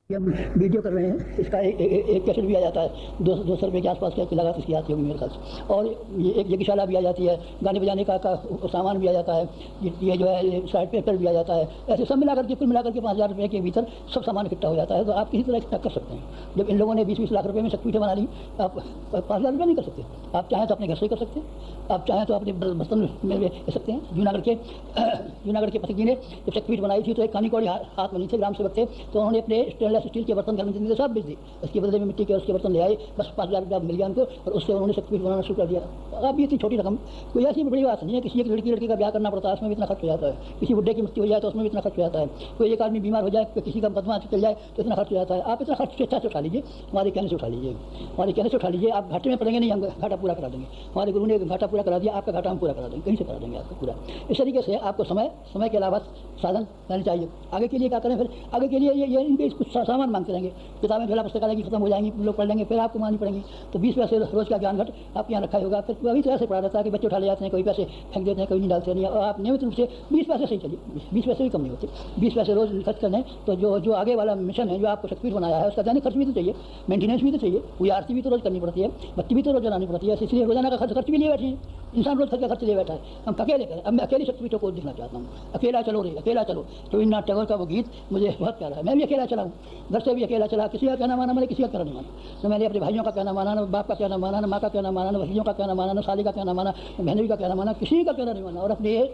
हम वीडियो कर रहे हैं, इसका एक कैसेट भी आ जाता है 200 रुपये के आसपास की लागत इसकी आती होगी मेरे ख्याल से। और ये एक यज्ञशाला भी आ जाती है, गाने बजाने का सामान भी आ जाता है, ये जो है साइड पेपर भी आ जाता है। ऐसे सब मिलाकर के कुल मिलाकर के 5,000 रुपये के भीतर सब सामान इकट्ठा हो जाता है। तो आप किसी तरह इकट्ठा कर सकते हैं। जब इन लोगों ने 20-20 लाख रुपये में शक्तिपीठ बना ली, आप 5,000 रुपये नहीं कर सकते। आप चाहें तो अपने घर से ही कर सकते हैं, आप चाहें तो अपने बर्तन में ले सकते हैं। जूनागढ़ के पथिक जी ने जब शक्तिपीठ बनाई थी तो एक कानी कौड़ी हाथ बनी थी ग्राम सेवक थे, तो उन्होंने अपने स्टेनलेस स्टील के बर्तन घर में जितने सब बेच दी। उसके बदले में मिट्टी के उसके बर्तन ले आए, बस 5,000 रुपया मिल गया उनको और उससे उन्होंने शक्तिपीठ बनाना शुरू कर दिया। अब ये इतनी छोटी रकम, कोई ऐसी बड़ी बात नहीं है। किसी एक लड़की का ब्याह करना पड़ता है, उसमें भी इतना खर्च हो जाता है। किसी बुढ़े की मृत्यु हो जाए तो उसमें भी इतना खर्च हो जाता है। कोई एक आदमी बीमार हो जाए, किसी का मुकदमा चल जाए तो इतना खर्च हो जाता है। आप इतना खर्च अच्छा से उठा लीजिए, हमारे कहने से उठा लीजिए, हमारे कहने से उठा लीजिए। आप घाटे में पड़ेंगे नहीं, हम घाटा पूरा करा देंगे। हमारे गुरु ने घाटा पूरा करा दिया, आपका घाटा हम पूरा करा देंगे, कहीं से करा देंगे आपका पूरा। इस तरीके से आपको समय के अलावा साधन रहने चाहिए। आगे के लिए क्या करें, फिर आगे के लिए ये इनके कुछ सामान मांगते रहेंगे। किताबें झोला पुस्तकालय की खत्म हो जाएंगी, लोग पढ़ लेंगे, फिर आपको मांगनी पड़ेंगी। तो 20 पैसे रोज का ज्ञान घट आपके यहाँ रखा होगा। फिर अभी तो ऐसे पड़ा रहता है कि बच्चे उठा ले जाते हैं, कोई पैसे फेंक देते हैं, कोई नहीं डालते नहीं। और आप नियमित रूप से 20 पैसे से ही चलिए, 20 पैसे भी कम नहीं होते, 20 पैसे रोज खर्च करने। तो जो आगे वाला मिशन है, जो आपको शक्तिपीठ बनाया है, उसका दैनिक खर्च भी तो चाहिए, मेंटेनेंस भी तो चाहिए, कोई आरती भी तो रोज करनी पड़ती है, बत्ती भी तो रोज जलानी पड़ती है। इसलिए रोजाना का खर्च भी लिए बैठे हैं। इंसान रोज खर्च लिए बैठा है, हम अकेले करें। अब मैं अकेली शक्तिपीठों को देखना चाहता हूँ। अकेला चलो रे अकेला चलो, रविन्द्रनाथ टैगोर का वो गीत मुझे बहुत प्यारा है। मैं भी अकेला चला हूँ, घर से भी अकेला चला, किसी का कहना माना, मैंने किसी का कहना नहीं माना। न मैंने अपने भाइयों का कहना माना, न बाप का कहना माना, न माँ का कहना माना, न भैयों का कहना माना, न साली का कहना माना, न बहनों का कहना माना, किसी का कहना नहीं माना। और अपने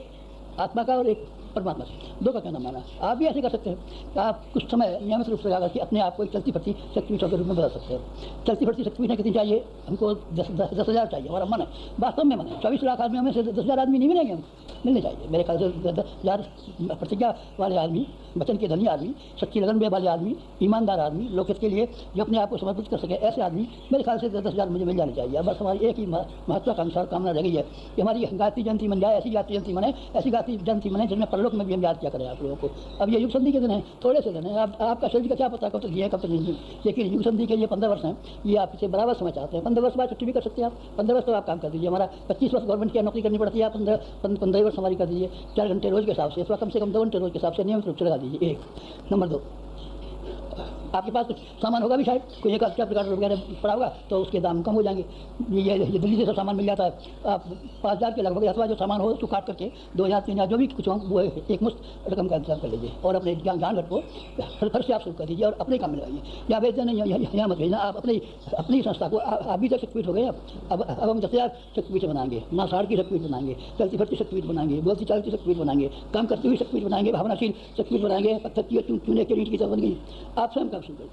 आत्मा का और एक परमात्मा से, दो का कहना माना। आप भी ऐसे कर सकते हैं। आप कुछ समय नियमित रूप से लगा करके अपने आप को एक चलती फिरती शक्तिपीठों के रूप में बदल सकते हैं। चलती फिरती शक्तिपीठें कितनी चाहिए हमको? 10,000 चाहिए, हमारा मन है, वास्तव में मन है। 24 लाख आदमी हमें से 10,000 आदमी नहीं मिलेंगे, मिलने चाहिए मेरे ख्याल से। 10,000 प्रतिज्ञा वाले आदमी, वचन के धनी आदमी, सच्ची लगन वाले आदमी, ईमानदार आदमी, लोकहित के लिए जो अपने आप को समर्पित कर सके, ऐसे आदमी मेरे ख्याल से 10,000 मुझे मिल जाने चाहिए। बस हमारी एक ही महत्वाकांक्षा कामना रह गई है कि हमारी गायत्री जयंती बन जाए, ऐसी गायत्री जयंती बने, ऐसी गायत्री जयंती बने जिसमें परलोक में भी हम याद क्या करें आप लोगों को। अब ये युग संधि के दिन है, थोड़े से दिन है। आपका शरीर का क्या पता कब तक जिए कब तक नहीं जिए, लेकिन युग संधि के लिए 15 वर्ष हैं, ये आपसे बराबर समय चाहते हैं। 15 वर्ष बाद छुट्टी भी कर सकते हैं आप। 15 वर्ष तो आप काम कर दीजिए। हमारा 25 वर्ष गवर्नमेंट की नौकरी करनी पड़ती है, आप 15 वर्ष हमारी कर दीजिए। 4 घंटे रोज के हिसाब से, अथवा कम से कम 2 घंटे रोज के हिसाब से नियमित रूप से लगा दीजिए। एक नंबर 2, आपके पास कुछ सामान होगा भी, शायद कोई एक अच्छा प्रकार वगैरह पड़ा होगा तो उसके दाम कम हो जाएंगे। ये दिल्ली से सब सामान मिल जाता है। आप 5,000 के लगभग, अथवा जो सामान हो उसको काट करके 2,000-3,000 जो भी कुछ हो वो एक मुश्त रकम का इंतजाम कर लीजिए और अपने ज्ञान घट को घर से आप शुरू कर दीजिए और अपने काम में लगाइए। या भेज देना, यहाँ मत भेजना। आप अपनी संस्था को, आप भी तक शक्तिपीठ हो गए। अब हम 10,000 शक्तिपीठ बनाएंगे, ना साड़ की शक्तिपीठ बनाएंगे, चलती फिरती शक्तिपीठ बनाएंगे, बोलती चालती शक्तिपीठ बनाएंगे, काम करती हुई शक्तिपीठ बनाएंगे, भावनाशील शक्तिपीठ बनाएंगे, पत्थर की चूने के ईंट की तरह बन गई। आप स्वयं काम शुरू करिए।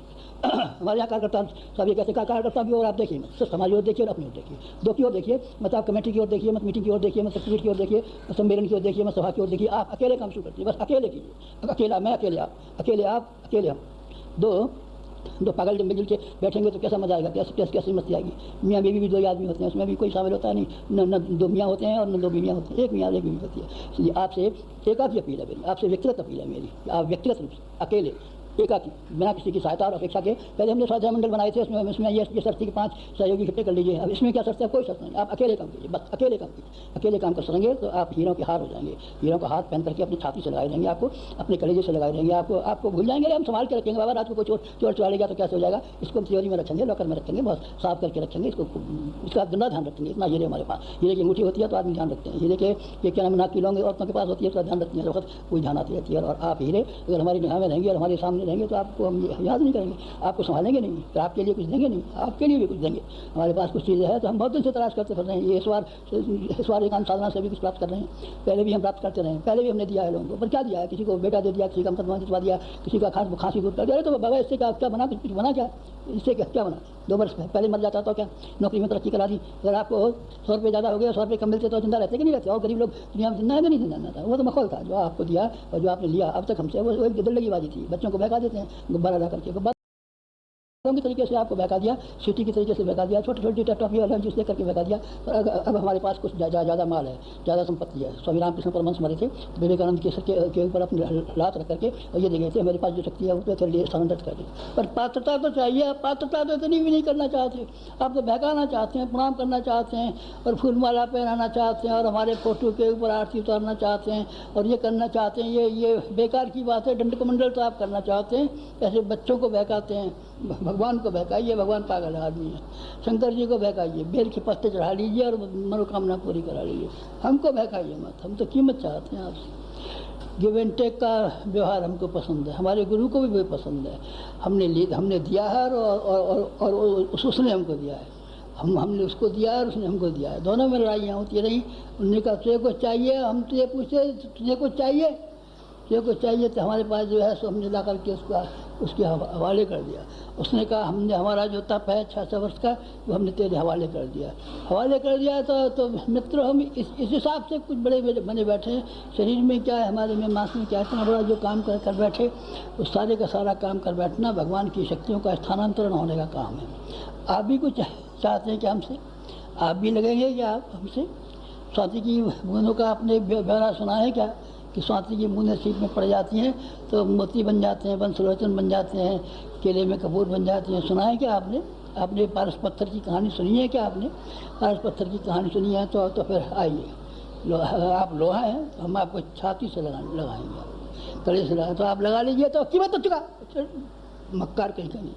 हमारे यहाँ कार्यकर्ता सब ये कहते हैं, कार्यकर्ता की ओर आप देखिए, सिर्फ हमारी ओर देखिए और अपनी ओर देखिए, दो की ओर देखिए। मत आप कमेटी की ओर देखिए, मत मीटिंग की ओर देखिए, मत शक्तिपीठ की ओर देखिए, मत सम्मेलन की ओर देखिए, मत सभा की ओर देखिए। आप अकेले काम शुरू करते हैं, बस अकेले कीजिए। अकेला मैं, अकेले आप, अकेले आप, अकेले हम। दो पागल जब मिलजुल के बैठेंगे तो कैसा मजा आएगा, कैसी मस्ती आएगी। मियाँ बीवी भी 2 आदमी होते हैं, उसमें भी कोई शामिल होता नहीं। न 2 मियाँ होते हैं और न 2 बीवियाँ होती हैं, एक मियाँ एक बीवी होती है। इसलिए आपसे एकाकी अपील है मेरी, आपसे व्यक्तिगत अपील है मेरी। आप व्यक्तिगत रूप से अकेले एकाकी, बिना किसी की सहायता और अपेक्षा के। पहले हमने स्वाध्याय मंडल बनाए थे, उसमें ये शर्त थी कि 5 सहयोगी इकट्ठे कर लीजिए। अब इसमें क्या शर्त है? कोई शर्त नहीं, आप अकेले काम कीजिए, बस अकेले काम कीजिए। अकेले काम कर सकेंगे तो आप हीरों के हार हो जाएंगे। हीरों का हाथ पहन करके अपनी छाती से लगाए रहेंगे, आपको अपने कलेजे से लगाए रहेंगे। आपको भूल जाएंगे, हम संभाल के रखेंगे। बाबा रात को कोई चोर चुरा लेगा तो कैसे हो जाएगा? इसको हम तिजोरी में रखेंगे, लॉकर में रखेंगे, बहुत साफ करके रखेंगे इसको। इसका गंदा ध्यान रखेंगे। इतना हीरे हमारे पास, हीरे की अंगूठी होती है तो आदमी ध्यान रखते हैं। हीरे के ये क्या नाम, नाक की लौंग औरतों के पास होती है, उसका ध्यान रखती है, वक्त कोई ध्यान आती रहती है। और आप हीरे अगर हमारी निगाह में रहेंगे और हमारे सामने रहेंगे तो आपको हम याद नहीं करेंगे, आपको संभालेंगे नहीं, तो आपके लिए कुछ देंगे नहीं, आपके लिए भी कुछ देंगे। हमारे पास कुछ चीज़ें हैं तो हम बहुत दिन से तलाश करते फिर रहे हैं। ये इस बार एकांत साधना से भी कुछ प्राप्त कर रहे हैं। पहले भी हम प्राप्त करते रहे हैं, पहले भी हमने दिया है लोगों को। पर क्या दिया है? किसी को बेटा दे दिया, किसी का मुकदमा जितवा दिया, किसी का खांसी दूर कर दिया। अरे तो बाबा इससे क्या बना, कुछ बना क्या? इससे क्या बना? 2 वर्ष पहले मर जाता तो क्या? नौकरी में तरक्की करा दी। अगर आपको 100 रुपये ज़्यादा हो गया, 100 रुपये कम मिलते तो जिंदा रहते कि नहीं रहते? और गरीब लोग दुनिया में जिंदा है कि नहीं जिंदा था? वो तो मखौल था जो आपको दिया और जो आपने लिया अब तक हमसे, वो एक दिल्लगी बाजी थी। बच्चों को बहका देते हैं गुब्बारा ला करके। की तरीके से आपको बहका दिया, सिटी की तरीके से बहका दिया, छोटी छोटी टॉफी वाला जूस लेकर के बहका दिया। और अब हमारे पास कुछ ज़्यादा माल है, ज़्यादा संपत्ति है। स्वामी रामकृष्ण परमहंस मरे थे, विवेकानंद के सर के ऊपर अपनी लात रख करके और ये दे गए थे, मेरे पास जो शक्ति है उसको तेरे लिए स्थानांतरित कर दी। पर पात्रता तो चाहिए, आप पात्रता तो इतनी भी नहीं करना चाहते। आप तो बहकाना चाहते हैं, प्रणाम करना चाहते हैं और फूलमाला पहनाना चाहते हैं और हमारे फोटो के ऊपर आरती उतारना चाहते हैं और ये करना चाहते हैं। ये बेकार की बात है। दंडकमंडल तो आप करना चाहते हैं, ऐसे बच्चों को बहकाते हैं। भगवान को बहकाइए, भगवान पागल आदमी है। शंकर जी को बहकाइए, बेल के पत्ते चढ़ा लीजिए और मनोकामना पूरी करा लीजिए। हमको बहकाइए मत, हम तो कीमत चाहते हैं आपसे। गिव एंड टेक का व्यवहार हमको पसंद है, हमारे गुरु को भी पसंद है। हमने दिया है और उसने हमको दिया है। हमने उसको दिया और उसने हमको दिया है। दोनों में लड़ाइयाँ होती रही। उन्होंने कहा तुझे कुछ चाहिए, हम तुझे पूछे तुझे कुछ चाहिए, तुझे कुछ चाहिए तो हमारे पास जो है सो हमने ला करके उसके हवाले कर दिया। उसने कहा हमने हमारा जो तप है 600 वर्ष का वो हमने तेरे हवाले कर दिया। हवाले कर दिया तो मित्र हम इस हिसाब से कुछ बड़े बने बैठे हैं। शरीर में क्या है, हमारे में मांस में क्या है, इतना बड़ा जो काम कर बैठे, उस सारे का सारा काम कर बैठना भगवान की शक्तियों का स्थानांतरण होने का काम है। आप भी कुछ चाहते हैं कि हमसे, आप भी लगेंगे क्या आप हमसे? स्वाति की बूंदों का आपने ब्यौरा सुना है क्या कि स्वाति की बूंदें सीप में पड़ जाती हैं तो मोती बन जाते हैं, वंशलोचन बन जाते हैं, केले में कपूर बन जाती हैं। सुना है क्या आपने? आपने पारस पत्थर की कहानी सुनी है क्या आपने? पारस पत्थर की कहानी सुनी है तो फिर आइए। आप लोहा हैं तो हम आपको छाती से लगाएंगे, कड़े से लगाए तो आप लगा लीजिए। तो कीमत तो चुका मक्कार कहीं का नहीं।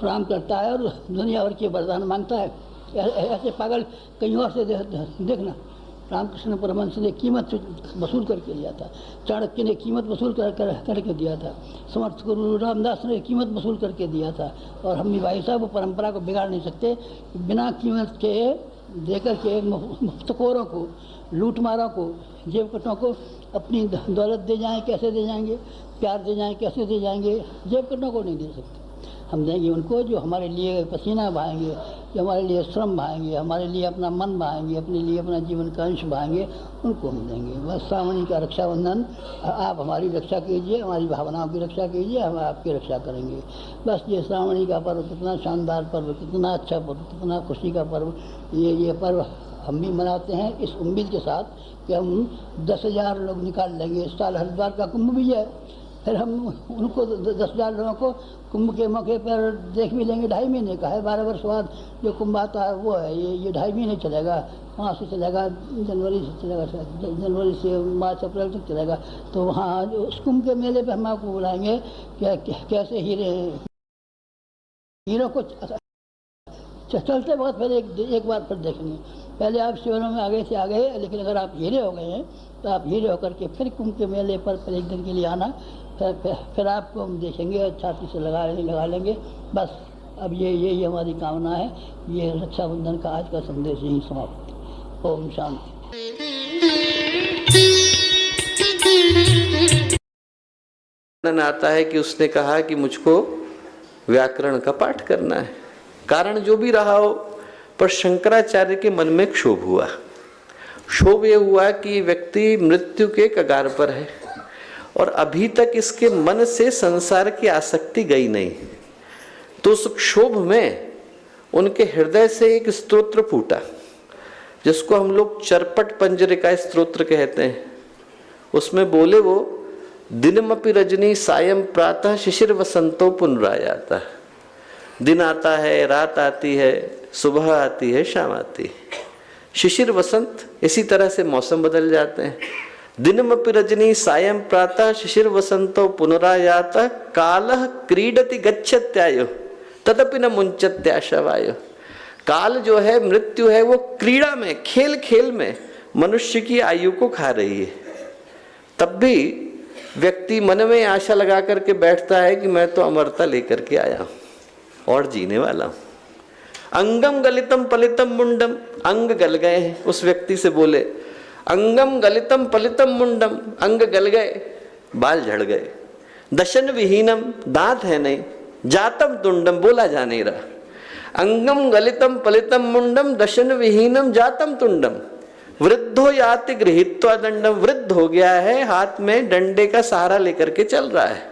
प्रणाम करता है और दुनिया भर के वरदान मांगता है। ऐसे पागल कहीं और से देखना। रामकृष्ण परमहंस ने कीमत वसूल करके दिया था, चाणक्य ने कीमत वसूल करके दिया था, समर्थ गुरु रामदास ने कीमत वसूल करके दिया था। और हम भी भाई साहब वो परंपरा को बिगाड़ नहीं सकते। बिना कीमत के देकर के मुफ्तखोरों को, लूटमारों को, जेबकटों को अपनी दौलत दे जाएं, कैसे दे जाएंगे? प्यार दे जाएं, कैसे दे जाएंगे? जेबकटों को नहीं दे सकते। हम देंगे उनको जो हमारे लिए पसीना बहाएंगे, जो हमारे लिए श्रम बहाएंगे, हमारे लिए अपना मन बहाएंगे, अपने लिए अपना जीवन का अंश बहाएंगे, उनको हम देंगे। बस श्रावणी का रक्षाबंधन, आप हमारी रक्षा कीजिए, हमारी भावनाओं की रक्षा कीजिए, हम आपकी रक्षा करेंगे। बस ये श्रावणी का पर्व कितना शानदार पर्व, कितना अच्छा पर्व, कितना खुशी का पर्व। ये पर्व हम भी मनाते हैं इस उम्मीद के साथ कि हम 10,000 लोग निकाल लेंगे। इस साल हरिद्वार का कुंभ भी है, फिर हम उनको 10,000 लोगों को कुंभ के मौके पर देख भी लेंगे। 2.5 महीने का है, 12 वर्ष बाद जो कुंभ आता है वो है। ये 2.5 महीने चलेगा, वहाँ से चलेगा, जनवरी से चलेगा, जनवरी से मार्च अप्रैल तक चलेगा। तो वहाँ उस कुंभ के मेले पे हम आपको बुलाएंगे कैसे हीरो को चलते वक्त फिर एक बार फिर देखेंगे। पहले आप शिविरों में आगे से आ गए, लेकिन अगर आप हीरे हो गए हैं तो आप हीरे होकर के फिर कुंभ के मेले पर एक दिन के लिए आना। फिर आपको हम देखेंगे और छाती से लगा लेंगे। बस अब ये हमारी कामना है। ये रक्षाबंधन का आज का संदेश यही समाप्त। ओम शांति। आता है कि उसने कहा कि मुझको व्याकरण का पाठ करना है, कारण जो भी रहा हो, पर शंकराचार्य के मन में क्षोभ हुआ। क्षोभ ये हुआ कि व्यक्ति मृत्यु के कगार पर है और अभी तक इसके मन से संसार की आसक्ति गई नहीं। तो उस क्षोभ में उनके हृदय से एक स्तोत्र फूटा, जिसको हम लोग चरपट पंजरिका स्तोत्र कहते हैं। उसमें बोले वो, दिनमपि रजनी सायं प्रातः शिशिर वसंतो पुनरायाता। दिन आता है, रात आती है, सुबह आती है, शाम आती है। शिशिर वसंत, इसी तरह से मौसम बदल जाते हैं। दिनमपि रजनी सायं प्रातः शिशिर वसंतो पुनरायाता कालः क्रीडति गच्छत्यायो तदपि न मुंचत्याशवायो। काल जो है, मृत्यु है, वो क्रीड़ा में, खेल खेल में मनुष्य की आयु को खा रही है। तब भी व्यक्ति मन में आशा लगा करके बैठता है कि मैं तो अमरता लेकर के आया हूं और जीने वाला हूं। अंगम गलितम पलितम मुंडम, अंग गल गए हैं। उस व्यक्ति से बोले, अंगम गलितम पलितम मुंडम, अंग गल गए, बाल झड़ गए। दशन विहीनम, दांत है नहीं, जातम तुंडम, बोला जा नहीं रहा। अंगम गलितम पलितम मुंडम, दशन विहीनम, जातम तुंडम, वृद्धो याति गृहीत्वा दंडम, वृद्ध हो गया है, हाथ में डंडे का सहारा लेकर के चल रहा है।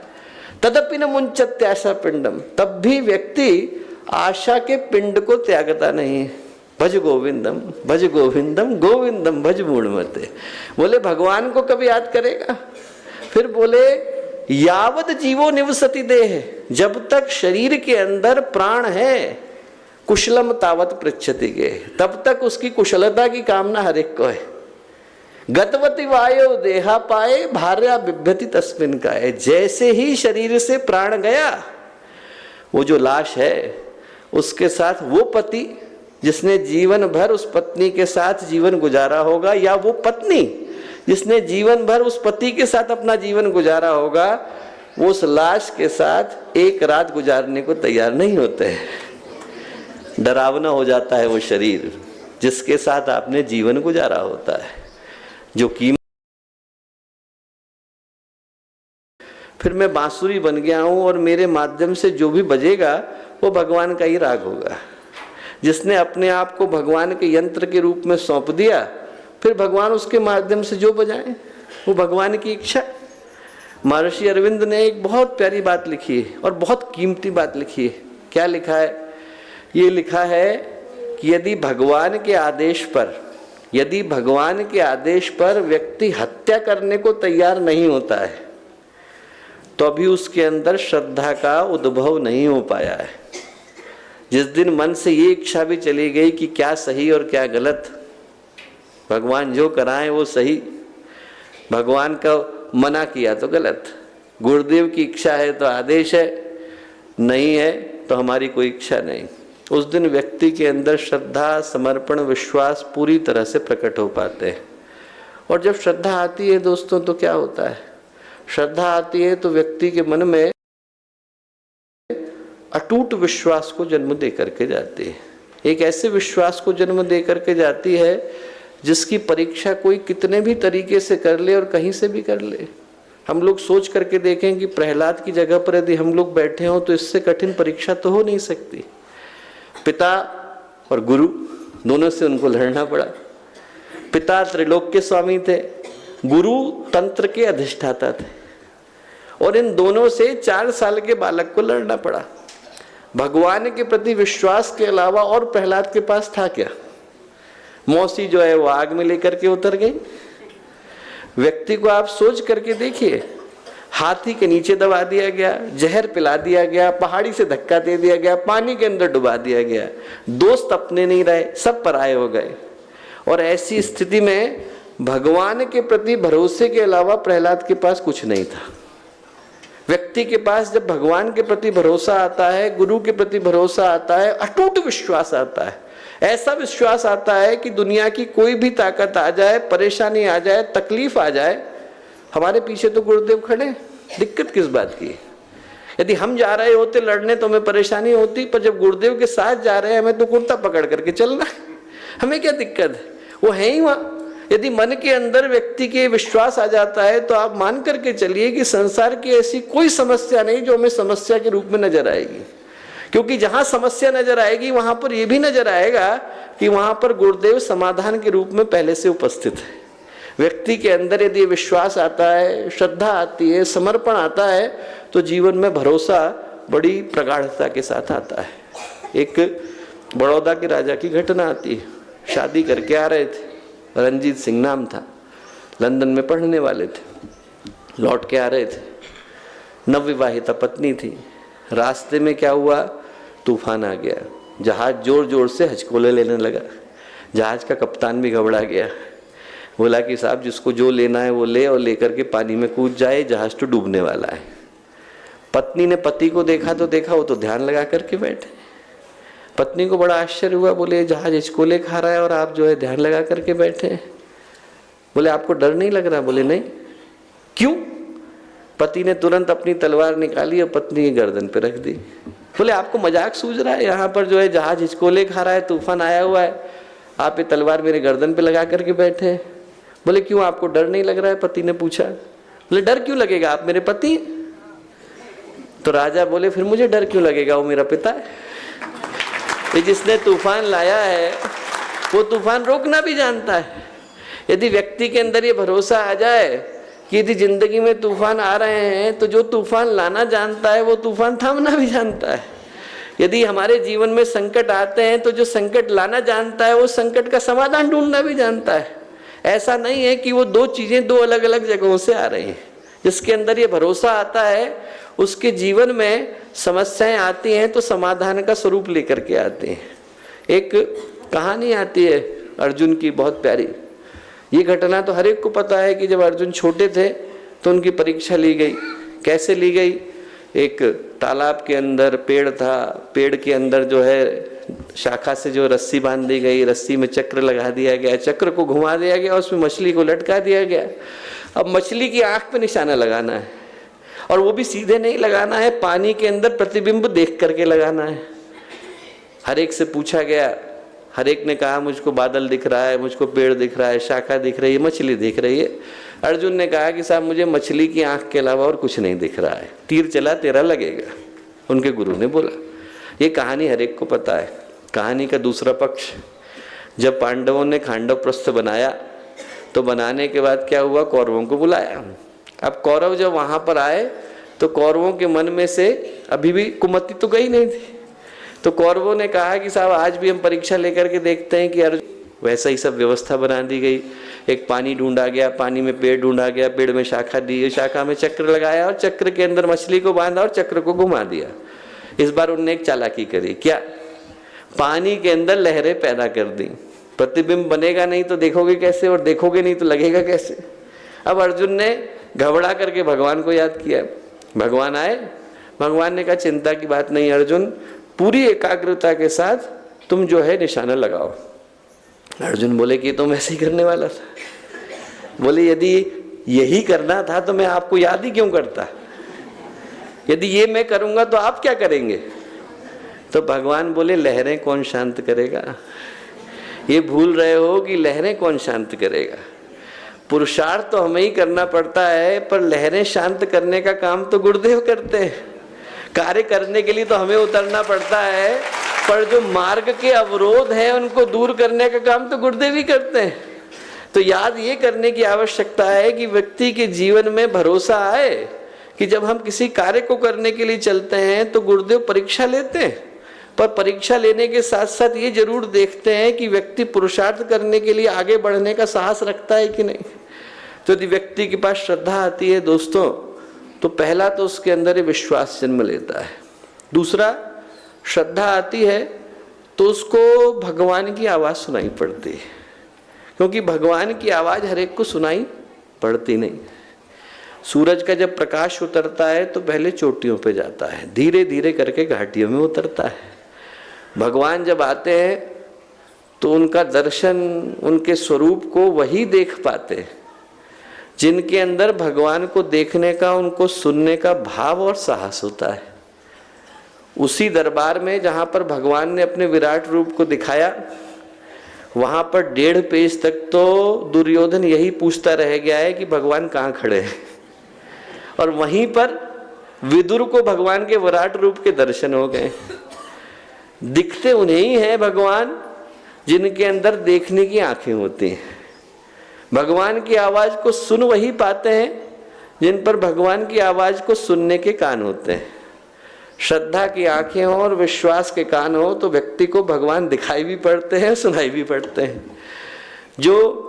तदपि न मुंचत्य आशा पिंडम, तब भी व्यक्ति आशा के पिंड को त्यागता नहीं। भज गोविंदम भज गोविंदम गोविंदम भज मूढ़मते। बोले भगवान को कभी याद करेगा? फिर बोले यावद जीवो निवसति देह, जब तक शरीर के अंदर प्राण है, कुशलम तावत पृच्छति के, तब तक उसकी कुशलता की कामना हर एक को है। गतवती वायो देहा पाए भार्या बिभ्यति तस्मिन का है। जैसे ही शरीर से प्राण गया, वो जो लाश है उसके साथ वो पति जिसने जीवन भर उस पत्नी के साथ जीवन गुजारा होगा, या वो पत्नी जिसने जीवन भर उस पति के साथ अपना जीवन गुजारा होगा, वो उस लाश के साथ एक रात गुजारने को तैयार नहीं होते हैं। डरावना हो जाता है वो शरीर जिसके साथ आपने जीवन गुजारा होता है, जो कीमत। फिर मैं बांसुरी बन गया हूं और मेरे माध्यम से जो भी बजेगा वो भगवान का ही राग होगा। जिसने अपने आप को भगवान के यंत्र के रूप में सौंप दिया, फिर भगवान उसके माध्यम से जो बजाए वो भगवान की इच्छा। महर्षि अरविंद ने एक बहुत प्यारी बात लिखी है और बहुत कीमती बात लिखी है। क्या लिखा है? ये लिखा है कि यदि भगवान के आदेश पर व्यक्ति हत्या करने को तैयार नहीं होता है, तो अभी उसके अंदर श्रद्धा का उद्भव नहीं हो पाया है। जिस दिन मन से ये इच्छा भी चली गई कि क्या सही और क्या गलत, भगवान जो कराए वो सही, भगवान का मना किया तो गलत, गुरुदेव की इच्छा है तो आदेश है, नहीं है तो हमारी कोई इच्छा नहीं, उस दिन व्यक्ति के अंदर श्रद्धा, समर्पण, विश्वास पूरी तरह से प्रकट हो पाते हैं। और जब श्रद्धा आती है दोस्तों तो क्या होता है? श्रद्धा आती है तो व्यक्ति के मन में अटूट विश्वास को जन्म दे करके जाती है। एक ऐसे विश्वास को जन्म दे करके जाती है जिसकी परीक्षा कोई कितने भी तरीके से कर ले और कहीं से भी कर ले। हम लोग सोच करके देखें कि प्रहलाद की जगह पर यदि हम लोग बैठे हों तो इससे कठिन परीक्षा तो हो नहीं सकती। पिता और गुरु दोनों से उनको लड़ना पड़ा। पिता त्रिलोक के स्वामी थे, गुरु तंत्र के अधिष्ठाता थे, और इन दोनों से 4 साल के बालक को लड़ना पड़ा। भगवान के प्रति विश्वास के अलावा और प्रहलाद के पास था क्या? मौसी जो है वो आग में लेकर के उतर गई। व्यक्ति को आप सोच करके देखिए, हाथी के नीचे दबा दिया गया, जहर पिला दिया गया, पहाड़ी से धक्का दे दिया गया, पानी के अंदर डुबा दिया गया, दोस्त अपने नहीं रहे, सब पराये हो गए। और ऐसी स्थिति में भगवान के प्रति भरोसे के अलावा प्रहलाद के पास कुछ नहीं था। व्यक्ति के पास जब भगवान के प्रति भरोसा आता है, गुरु के प्रति भरोसा आता है, अटूट विश्वास आता है, ऐसा विश्वास आता है कि दुनिया की कोई भी ताकत आ जाए, परेशानी आ जाए, तकलीफ आ जाए, हमारे पीछे तो गुरुदेव खड़े, दिक्कत किस बात की? यदि हम जा रहे होते लड़ने तो हमें परेशानी होती, पर जब गुरुदेव के साथ जा रहे हैं हमें तो कुर्ता पकड़ करके चलना है, हमें क्या दिक्कत है? वो है ही वहां। यदि मन के अंदर व्यक्ति के विश्वास आ जाता है तो आप मान करके चलिए कि संसार की ऐसी कोई समस्या नहीं जो हमें समस्या के रूप में नजर आएगी। क्योंकि जहां समस्या नजर आएगी वहां पर यह भी नजर आएगा कि वहां पर गुरुदेव समाधान के रूप में पहले से उपस्थित है। व्यक्ति के अंदर यदि विश्वास आता है, श्रद्धा आती है, समर्पण आता है, तो जीवन में भरोसा बड़ी प्रगाढ़ता के साथ आता है। एक बड़ौदा के राजा की घटना आती है। शादी करके आ रहे थे, रंजीत सिंह नाम था, लंदन में पढ़ने वाले थे, लौट के आ रहे थे, नवविवाहिता पत्नी थी। रास्ते में क्या हुआ? तूफान आ गया, जहाज जोर जोर से हचकोले लेने लगा। जहाज का कप्तान भी घबरा गया, बोला कि साहब जिसको जो लेना है वो ले और लेकर के पानी में कूद जाए, जहाज तो डूबने वाला है। पत्नी ने पति को देखा तो देखा, वो तो ध्यान लगा करके बैठे। पत्नी को बड़ा आश्चर्य हुआ, बोले जहाज हिचकोले खा रहा है और आप जो है ध्यान लगा करके बैठे हैं। बोले आपको डर नहीं लग रहा? बोले नहीं। क्यों? पति ने तुरंत अपनी तलवार निकाली और पत्नी की गर्दन पे रख दी। बोले आपको मजाक सूझ रहा है? यहाँ पर जो है जहाज हिचकोले खा रहा है, तूफान आया हुआ है, आप ये तलवार मेरे गर्दन पे लगा करके बैठे हैं। बोले क्यों, आपको डर नहीं लग रहा है? पति ने पूछा। बोले डर क्यों लगेगा, आप मेरे पति। तो राजा बोले फिर मुझे डर क्यों लगेगा, वो मेरा पिता है। ये जिसने तूफान लाया है वो तूफान रोकना भी जानता है। यदि व्यक्ति के अंदर ये भरोसा आ जाए कि यदि जिंदगी में तूफान आ रहे हैं तो जो तूफान लाना जानता है वो तूफान थामना भी जानता है। यदि हमारे जीवन में संकट आते हैं तो जो संकट लाना जानता है वो संकट का समाधान ढूंढना भी जानता है। ऐसा नहीं है कि वो दो चीजें दो अलग अलग जगहों से आ रही हैं। जिसके अंदर ये भरोसा आता है उसके जीवन में समस्याएं आती हैं तो समाधान का स्वरूप लेकर के आते हैं। एक कहानी आती है अर्जुन की, बहुत प्यारी। ये घटना तो हर एक को पता है कि जब अर्जुन छोटे थे तो उनकी परीक्षा ली गई। कैसे ली गई? एक तालाब के अंदर पेड़ था, पेड़ के अंदर जो है शाखा से जो रस्सी बांध दी गई, रस्सी में चक्र लगा दिया गया, चक्र को घुमा दिया गया, उसमें मछली को लटका दिया गया। अब मछली की आंख पे निशाना लगाना है और वो भी सीधे नहीं लगाना है, पानी के अंदर प्रतिबिंब देख करके लगाना है। हर एक से पूछा गया, हर एक ने कहा मुझको बादल दिख रहा है, मुझको पेड़ दिख रहा है, शाखा दिख रही है, मछली दिख रही है। अर्जुन ने कहा कि साहब मुझे मछली की आंख के अलावा और कुछ नहीं दिख रहा है, तीर चला तेरा लगेगा। उनके गुरु ने बोला। ये कहानी हर एक को पता है। कहानी का दूसरा पक्ष, जब पांडवों ने खांडव प्रस्थ बनाया तो बनाने के बाद क्या हुआ, कौरवों को बुलाया। अब कौरव जब वहां पर आए तो कौरवों के मन में से अभी भी कुमति तो गई नहीं थी। तो कौरवों ने कहा कि साहब आज भी हम परीक्षा लेकर के देखते हैं कि अर्जुन, वैसा ही सब व्यवस्था बना दी गई। एक पानी ढूंढा गया, पानी में पेड़ ढूंढा गया, पेड़ में शाखा दी, शाखा में चक्र लगाया और चक्र के अंदर मछली को बांधा और चक्र को घुमा दिया। इस बार उनने एक चालाकी करी। क्या? पानी के अंदर लहरें पैदा कर दी। प्रतिबिंब बनेगा नहीं तो देखोगे कैसे, और देखोगे नहीं तो लगेगा कैसे। अब अर्जुन ने घबरा करके भगवान को याद किया। भगवान आए, भगवान ने कहा चिंता की बात नहीं अर्जुन, पूरी एकाग्रता के साथ तुम जो है निशाना लगाओ। अर्जुन बोले कि तो मैं ऐसे ही करने वाला था। बोले यदि यही करना था तो मैं आपको याद ही क्यों करता, यदि ये मैं करूंगा तो आप क्या करेंगे? तो भगवान बोले लहरें कौन शांत करेगा? ये भूल रहे हो कि लहरें कौन शांत करेगा। पुरुषार्थ तो हमें ही करना पड़ता है, पर लहरें शांत करने का काम तो गुरुदेव करते हैं। कार्य करने के लिए तो हमें उतरना पड़ता है, पर जो मार्ग के अवरोध हैं उनको दूर करने का काम तो गुरुदेव ही करते हैं। तो याद ये करने की आवश्यकता है कि व्यक्ति के जीवन में भरोसा आए कि जब हम किसी कार्य को करने के लिए चलते हैं तो गुरुदेव परीक्षा लेते हैं, पर परीक्षा लेने के साथ साथ ये जरूर देखते हैं कि व्यक्ति पुरुषार्थ करने के लिए आगे बढ़ने का साहस रखता है कि नहीं। तो यदि व्यक्ति के पास श्रद्धा आती है दोस्तों, तो पहला तो उसके अंदर ये विश्वास जन्म लेता है। दूसरा, श्रद्धा आती है तो उसको भगवान की आवाज़ सुनाई पड़ती है, क्योंकि भगवान की आवाज़ हर एक को सुनाई पड़ती नहीं। सूरज का जब प्रकाश उतरता है तो पहले चोटियों पे जाता है, धीरे धीरे करके घाटियों में उतरता है। भगवान जब आते हैं तो उनका दर्शन, उनके स्वरूप को वही देख पाते हैं जिनके अंदर भगवान को देखने का, उनको सुनने का भाव और साहस होता है। उसी दरबार में जहाँ पर भगवान ने अपने विराट रूप को दिखाया, वहाँ पर 1.5 पेज तक तो दुर्योधन यही पूछता रह गया है कि भगवान कहाँ खड़े हैं, और वहीं पर विदुर को भगवान के विराट रूप के दर्शन हो गए। दिखते उन्हें ही है भगवान जिनके अंदर देखने की आंखें होती हैं। भगवान की आवाज को सुन वही पाते हैं जिन पर भगवान की आवाज को सुनने के कान होते हैं। श्रद्धा की आंखें हो और विश्वास के कान हो तो व्यक्ति को भगवान दिखाई भी पड़ते हैं, सुनाई भी पड़ते हैं। जो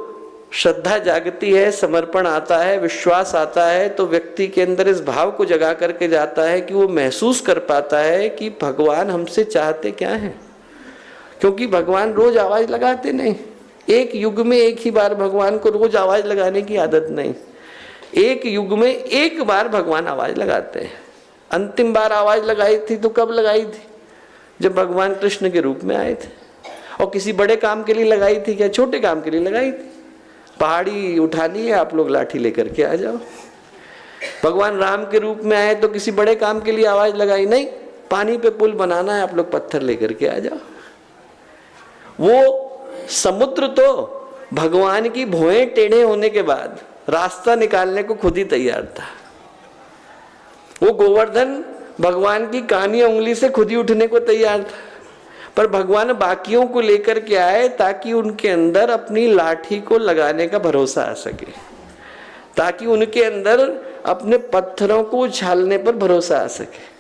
श्रद्धा जागती है, समर्पण आता है, विश्वास आता है, तो व्यक्ति के अंदर इस भाव को जगा करके जाता है कि वो महसूस कर पाता है कि भगवान हमसे चाहते क्या हैं। क्योंकि भगवान रोज आवाज लगाते नहीं, एक युग में एक ही बार भगवान को रोज आवाज लगाने की आदत नहीं। एक युग में एक बार भगवान आवाज लगाते हैं। अंतिम बार आवाज लगाई थी तो कब लगाई थी? जब भगवान कृष्ण के रूप में आए थे। और किसी बड़े काम के लिए लगाई थी क्या? छोटे काम के लिए लगाई थी। पहाड़ी उठानी है, आप लोग लाठी लेकर के आ जाओ। भगवान राम के रूप में आए तो किसी बड़े काम के लिए आवाज लगाई नहीं, पानी पे पुल बनाना है, आप लोग पत्थर लेकर के आ जाओ। वो समुद्र तो भगवान की भौएं टेढ़े होने के बाद रास्ता निकालने को खुद ही तैयार था। वो गोवर्धन भगवान की कानी उंगली से खुद ही उठने को तैयार था, पर भगवान बाकियों को लेकर के आए ताकि उनके अंदर अपनी लाठी को लगाने का भरोसा आ सके। ताकि उनके अंदर अपने पत्थरों को उछालने पर भरोसा आ सके।